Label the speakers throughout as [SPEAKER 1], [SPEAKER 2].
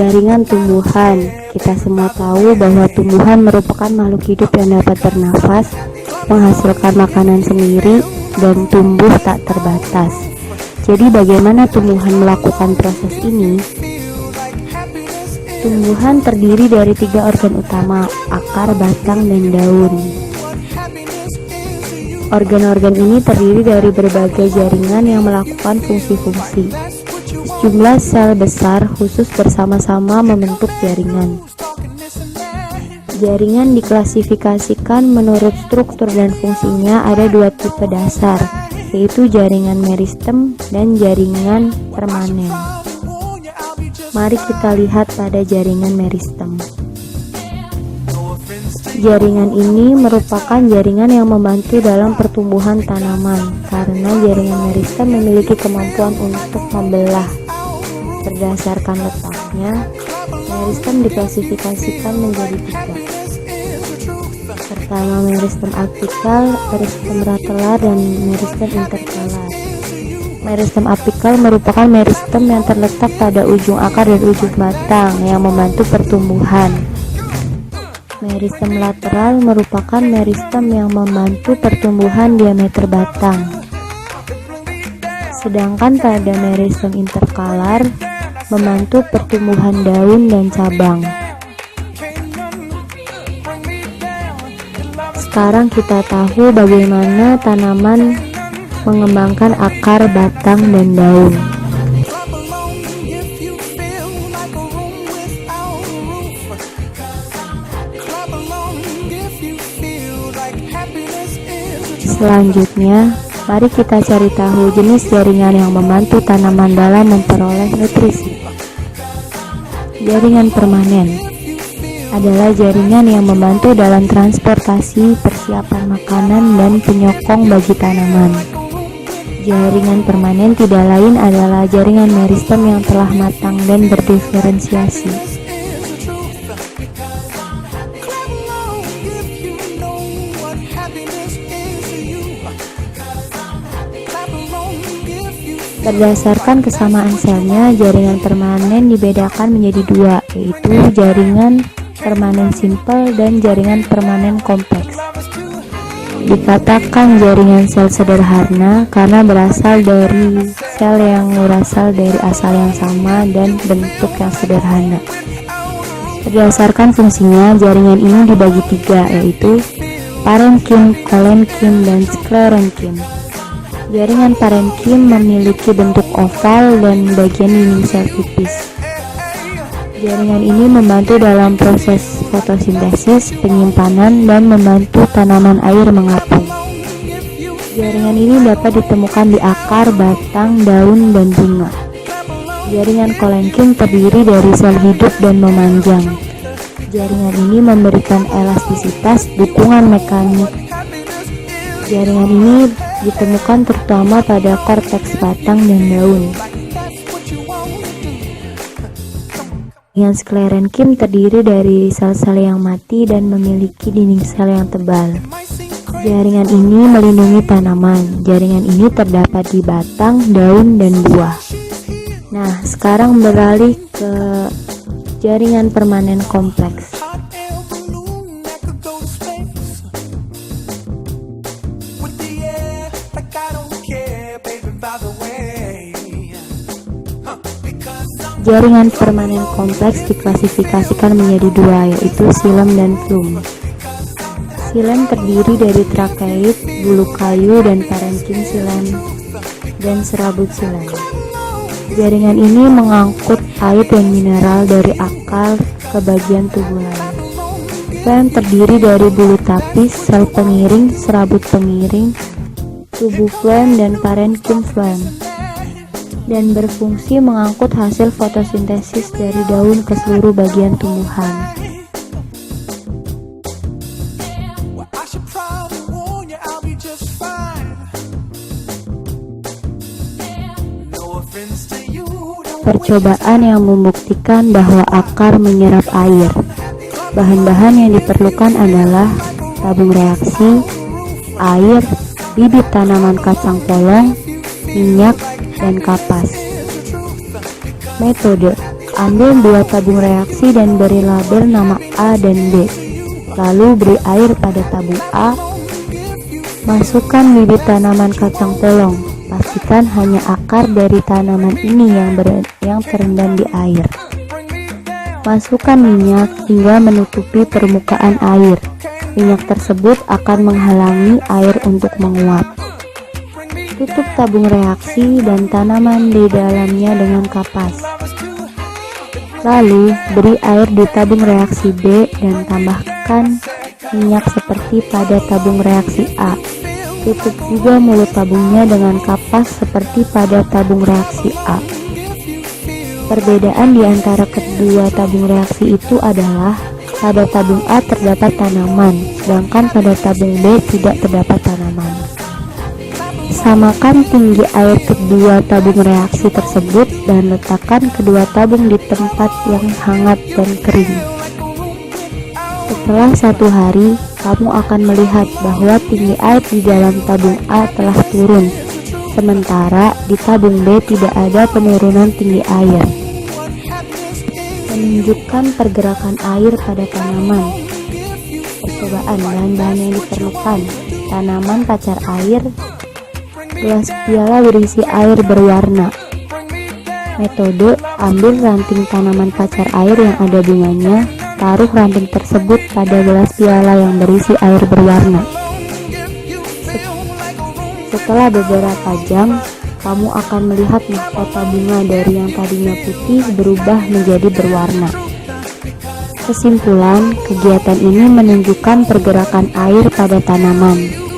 [SPEAKER 1] Jaringan tumbuhan. Kita semua tahu bahwa tumbuhan merupakan makhluk hidup yang dapat bernafas, menghasilkan makanan sendiri, dan tumbuh tak terbatas. Jadi bagaimana tumbuhan melakukan proses ini? Tumbuhan terdiri dari 3 organ utama, akar, batang, dan daun. Organ-organ ini terdiri dari berbagai jaringan yang melakukan fungsi-fungsi. Sejumlah sel besar khusus bersama-sama membentuk jaringan. Jaringan diklasifikasikan menurut struktur dan fungsinya ada 2 tipe dasar, yaitu jaringan meristem dan jaringan permanen. Mari kita lihat pada jaringan meristem. Jaringan ini merupakan jaringan yang membantu dalam pertumbuhan tanaman karena jaringan meristem memiliki kemampuan untuk membelah. Berdasarkan letaknya, meristem diklasifikasikan menjadi 3. Pertama, meristem apikal, meristem ratelar, dan meristem interkalar. Meristem apikal merupakan meristem yang terletak pada ujung akar dan ujung batang yang membantu pertumbuhan. Meristem lateral merupakan meristem yang membantu pertumbuhan diameter batang. Sedangkan pada meristem interkalar membantu pertumbuhan daun dan cabang. Sekarang kita tahu bagaimana tanaman mengembangkan akar, batang, dan daun. Selanjutnya, mari kita cari tahu jenis jaringan yang membantu tanaman dalam memperoleh nutrisi. Jaringan permanen adalah jaringan yang membantu dalam transportasi, persiapan makanan, dan penyokong bagi tanaman. Jaringan permanen tidak lain adalah jaringan meristem yang telah matang dan berdiferensiasi. Berdasarkan kesamaan selnya, jaringan permanen dibedakan menjadi 2, yaitu jaringan permanen simpel dan jaringan permanen kompleks. Dikatakan jaringan sel sederhana karena berasal dari sel yang berasal dari asal yang sama dan bentuk yang sederhana. Berdasarkan fungsinya, jaringan ini dibagi 3, yaitu parenkim, kolenkim, dan sklerenkim. Jaringan parenkim memiliki bentuk oval dan bagian dinding sel tipis. Jaringan ini membantu dalam proses fotosintesis, penyimpanan, dan membantu tanaman air mengapung. Jaringan ini dapat ditemukan di akar, batang, daun, dan bunga. Jaringan kolenkim terdiri dari sel hidup dan memanjang. Jaringan ini memberikan elastisitas, dukungan mekanik. Jaringan ini ditemukan terutama pada korteks batang dan daun. Jaringan sklerenkim terdiri dari sel-sel yang mati dan memiliki dinding sel yang tebal. Jaringan ini melindungi tanaman. Jaringan ini terdapat di batang, daun, dan buah. Nah, sekarang beralih ke jaringan permanen kompleks. Jaringan permanen kompleks diklasifikasikan menjadi 2, yaitu xilem dan flum. Xilem terdiri dari trakeit, bulu kayu, dan parenkim xilem, dan serabut xilem. Jaringan ini mengangkut air dan mineral dari akar ke bagian tubuh lain. Flem terdiri dari bulu tapis, sel pengiring, serabut pengiring, tubuh flem, dan parenkim flem, dan berfungsi mengangkut hasil fotosintesis dari daun ke seluruh bagian tumbuhan. Percobaan yang membuktikan bahwa akar menyerap air. Bahan-bahan yang diperlukan adalah tabung reaksi, air, bibit tanaman kacang polong, minyak, dan kapas. Metode: Ambil 2 tabung reaksi dan beri label nama A dan B. Lalu beri air pada tabung A. Masukkan bibit tanaman kacang polong. Pastikan hanya akar dari tanaman ini yang terendam di air. Masukkan minyak hingga menutupi permukaan air. Minyak tersebut akan menghalangi air untuk menguap. Tutup tabung reaksi dan tanaman di dalamnya dengan kapas. Lalu, beri air di tabung reaksi B dan tambahkan minyak seperti pada tabung reaksi A. Tutup juga mulut tabungnya dengan kapas seperti pada tabung reaksi A. Perbedaan di antara kedua tabung reaksi itu adalah pada tabung A terdapat tanaman, sedangkan pada tabung B tidak terdapat tanaman. Samakan tinggi air kedua tabung reaksi tersebut dan letakkan kedua tabung di tempat yang hangat dan kering. Setelah 1 hari, kamu akan melihat bahwa tinggi air di dalam tabung A telah turun, sementara di tabung B tidak ada penurunan tinggi air. Menunjukkan pergerakan air pada tanaman. Percobaan bahan-bahan yang diperlukan: tanaman pacar air, gelas piala berisi air berwarna. Metode: ambil ranting tanaman pacar air yang ada bunganya, taruh ranting tersebut pada gelas piala yang berisi air berwarna. Setelah beberapa jam, kamu akan melihat mahkota bunga dari yang tadinya putih berubah menjadi berwarna. Kesimpulan, kegiatan ini menunjukkan pergerakan air pada tanaman.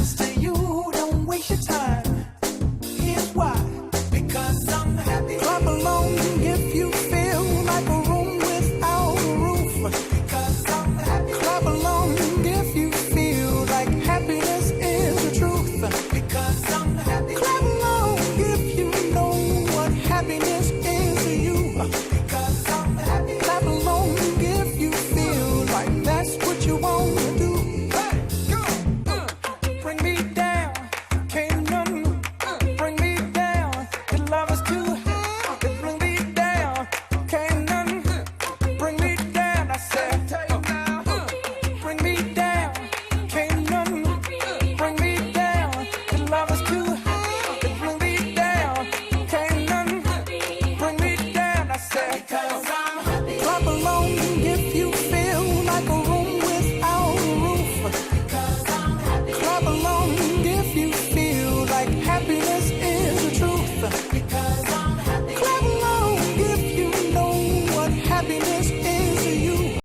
[SPEAKER 2] To you, don't waste your time.